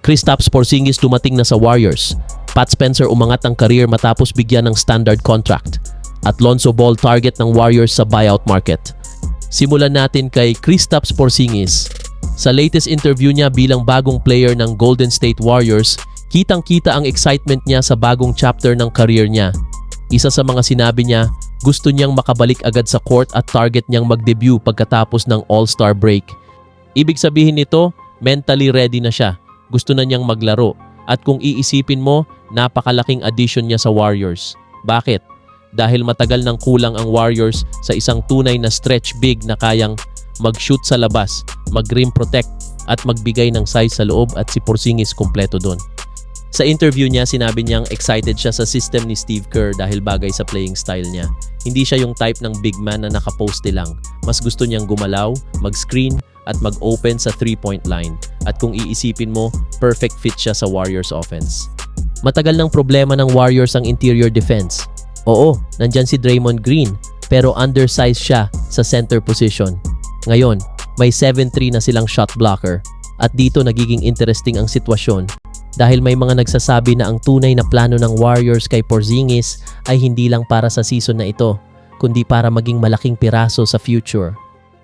Kristaps Porzingis dumating na sa Warriors. Pat Spencer umangat ang career matapos bigyan ng standard contract. At Lonzo Ball target ng Warriors sa buyout market. Simulan natin kay Kristaps Porzingis. Sa latest interview niya bilang bagong player ng Golden State Warriors, kitang-kita ang excitement niya sa bagong chapter ng career niya. Isa sa mga sinabi niya, gusto niyang makabalik agad sa court at target niyang mag-debut pagkatapos ng All-Star break. Ibig sabihin nito, mentally ready na siya. Gusto na niyang maglaro. At kung iisipin mo, napakalaking addition niya sa Warriors. Bakit? Dahil matagal nang kulang ang Warriors sa isang tunay na stretch big na kayang mag-shoot sa labas, mag-rim protect at magbigay ng size sa loob, at si Porzingis kumpleto doon. Sa interview niya, sinabi niyang excited siya sa system ni Steve Kerr dahil bagay sa playing style niya. Hindi siya yung type ng big man na nakaposte lang. Mas gusto niyang gumalaw, mag-screen at mag-open sa 3-point line. At kung iisipin mo, perfect fit siya sa Warriors offense. Matagal ng problema ng Warriors ang interior defense. Oo, nandyan si Draymond Green, pero undersized siya sa center position. Ngayon, may 7'3" na silang shot blocker. At dito nagiging interesting ang sitwasyon dahil may mga nagsasabi na ang tunay na plano ng Warriors kay Porzingis ay hindi lang para sa season na ito, kundi para maging malaking piraso sa future.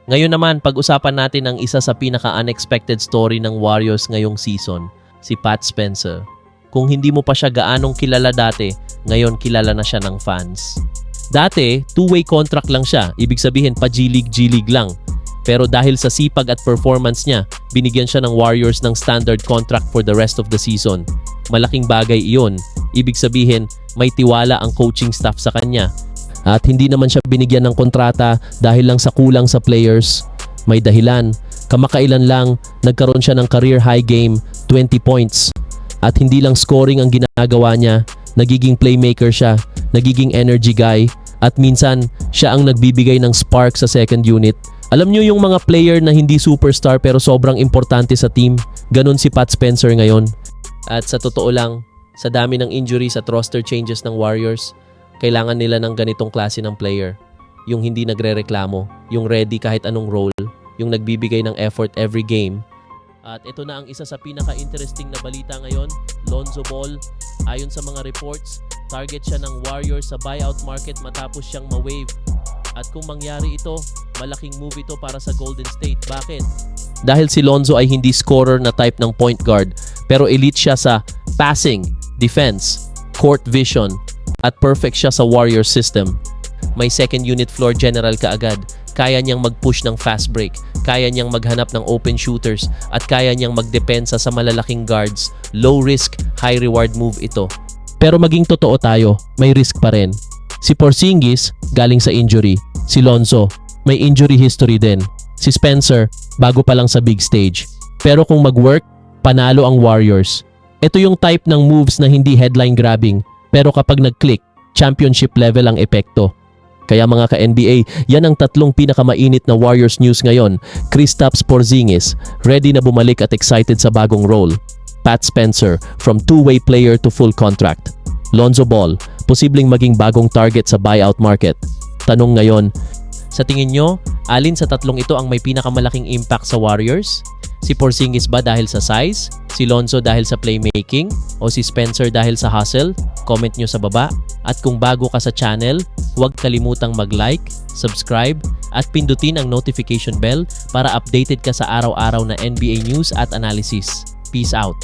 Ngayon naman, pag-usapan natin ang isa sa pinaka-unexpected story ng Warriors ngayong season, si Pat Spencer. Kung hindi mo pa siya gaanong kilala dati, ngayon kilala na siya ng fans. Dati, two-way contract lang siya, ibig sabihin pa G-League lang. Pero dahil sa sipag at performance niya, binigyan siya ng Warriors ng standard contract for the rest of the season. Malaking bagay iyon. Ibig sabihin, may tiwala ang coaching staff sa kanya. At hindi naman siya binigyan ng kontrata dahil lang sa kulang sa players. May dahilan. Kamakailan lang, nagkaroon siya ng career high game, 20 points. At hindi lang scoring ang ginagawa niya, nagiging playmaker siya, nagiging energy guy, at minsan, siya ang nagbibigay ng spark sa second unit. Alam nyo yung mga player na hindi superstar pero sobrang importante sa team? Ganon si Pat Spencer ngayon. At sa totoo lang, sa dami ng injuries at roster changes ng Warriors, kailangan nila ng ganitong klase ng player. Yung hindi nagre-reklamo, yung ready kahit anong role, yung nagbibigay ng effort every game. At ito na ang isa sa pinaka-interesting na balita ngayon, Lonzo Ball. Ayon sa mga reports, target siya ng Warriors sa buyout market matapos siyang ma-waive. At kung mangyari ito, malaking move ito para sa Golden State. Bakit? Dahil si Lonzo ay hindi scorer na type ng point guard, pero elite siya sa passing, defense, court vision, at perfect siya sa Warriors system. May second unit floor general kaagad. Kaya niyang mag-push ng fast break, kaya niyang maghanap ng open shooters, at kaya niyang magdepensa sa malalaking guards. Low risk, high reward move ito. Pero maging totoo tayo, may risk pa rin. Si Porzingis, galing sa injury. Si Lonzo, may injury history din. Si Spencer, bago pa lang sa big stage. Pero kung mag-work, panalo ang Warriors. Ito yung type ng moves na hindi headline grabbing, pero kapag nag-click, championship level ang epekto. Kaya mga ka-NBA, yan ang tatlong pinakamainit na Warriors news ngayon. Kristaps Porzingis, ready na bumalik at excited sa bagong role. Pat Spencer, from two-way player to full contract. Lonzo Ball, posibleng maging bagong target sa buyout market. Tanong ngayon, sa tingin nyo, alin sa tatlong ito ang may pinakamalaking impact sa Warriors? Si Porzingis ba dahil sa size? Si Lonzo dahil sa playmaking? O si Spencer dahil sa hustle? Comment nyo sa baba. At kung bago ka sa channel, huwag kalimutang mag-like, subscribe, at pindutin ang notification bell para updated ka sa araw-araw na NBA news at analysis. Peace out!